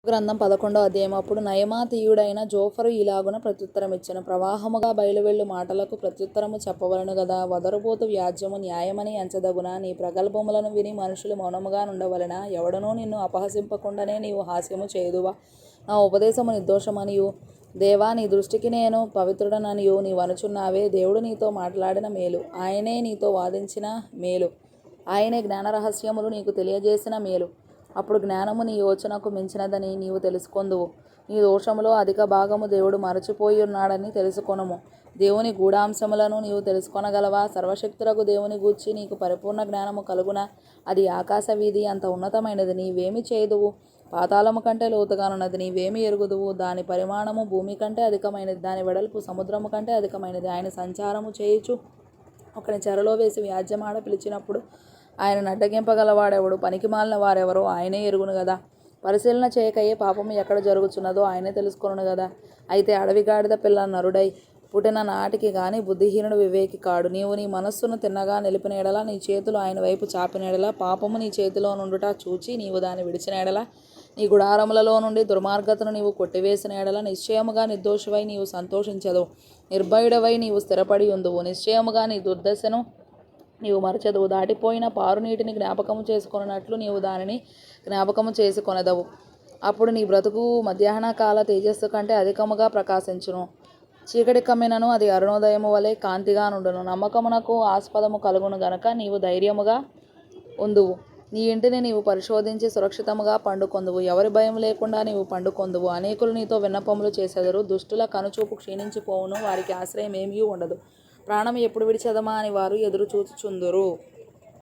గ్రంథం 11వ అధ్యాయం. అప్పుడు నయమాతీయుడైన జోఫరు ఇలాగున ప్రత్యుత్తరమిచ్చెను. ప్రవాహముగా బయలువెళ్ళు మాటలకు ప్రత్యుత్తరము చెప్పవలెను గదా. వదరుబోతు వ్యాజ్యము న్యాయమని ఎంచదగునా. నీ ప్రగల్భములను విని మనుషులు మౌనముగా నుండవలెనా. ఎవడనూ నిన్ను అపహసింపకుండానే నీవు హాస్యము చేయుదువా. నా ఉపదేశము నిర్దోషమనియు దేవా నీ దృష్టికి నేను పవిత్రుడననియు నీవనుచున్నావే. దేవుడు నీతో మాట్లాడిన మేలు, ఆయనే నీతో వాదించిన మేలు, ఆయనే జ్ఞానరహస్యములు నీకు తెలియజేసిన మేలు. అప్పుడు జ్ఞానము నీ యోచనకు మించినదని నీవు తెలుసుకొందువు. నీ దోషములో అధిక భాగము దేవుడు మరచిపోయి ఉన్నాడని తెలుసుకొనుము. దేవుని గూఢాంశములను నీవు తెలుసుకొనగలవా. సర్వశక్తులకు దేవుని గూర్చి నీకు పరిపూర్ణ జ్ఞానము కలుగునా. అది ఆకాశ వీధి అంత ఉన్నతమైనది. నీవేమి చేయుదువు. పాతాళము కంటే లోతుగానున్నది. నీవేమి ఎరుగుదువు. దాని పరిమాణము భూమి కంటే అధికమైనది, దాని వెడల్పు సముద్రము కంటే అధికమైనది. ఆయన సంచారము చేయుచు ఒకని చెరలో వేసి వ్యాజ్యమాడ పిలిచినప్పుడు ఆయనను అడ్డగింపగలవాడెవడు. పనికిమాలిన వారెవరో ఆయనే ఎరుగును గదా. పరిశీలన చేయకయే పాపము ఎక్కడ జరుగుచున్నదో ఆయనే తెలుసుకొనును గదా. అయితే అడవి గాడిద పిల్ల నరుడై పుట్టిన నాటికి గాని బుద్ధిహీనుడు వివేకి కాడు. నీవు నీ మనస్సును తిన్నగా నిలిపిన ఎడల, నీ చేతులు ఆయన వైపు చాపిన ఎడల, పాపము నీ చేతిలో నుండుట చూచి నీవు దాన్ని విడిచిన ఎడల, నీ గుడారములలో నుండి దుర్మార్గతను నీవు కొట్టివేసిన ఎడల, నిశ్చయముగా నిర్దోషివై నీవు సంతోషించదు. నిర్భయుడవై నీవు స్థిరపడి ఉందువు. నిశ్చయముగా నీ దుర్దశను నీవు మరచెదవు. దాటిపోయిన పారు నీటిని జ్ఞాపకము చేసుకొనున్నట్లు నీవు దానిని జ్ఞాపకము చేసుకొనెదవు. అప్పుడు నీ బ్రతుకు మధ్యాహ్న కాల తేజస్సు కంటే అధికముగా ప్రకాశించును. చీకటి కమ్మినను అది అరుణోదయము వలె కాంతిగా నుండును. నమ్మకమునకు ఆస్పదము కలుగును గనక నీవు ధైర్యముగా ఉందువు. నీ ఇంటిని నీవు పరిశోధించి సురక్షితముగా పండుకొందువు. ఎవరి భయం లేకుండా నీవు పండుకొందువు. అనేకులు నీతో విన్నపములు చేసెదరు. దుష్టుల కనుచూపు క్షీణించిపోవును. వారికి ఆశ్రయం ఏమీ ఉండదు. ప్రాణం ఎప్పుడు విడిచెదమా అని వారు ఎదురు చూచుచుందురు.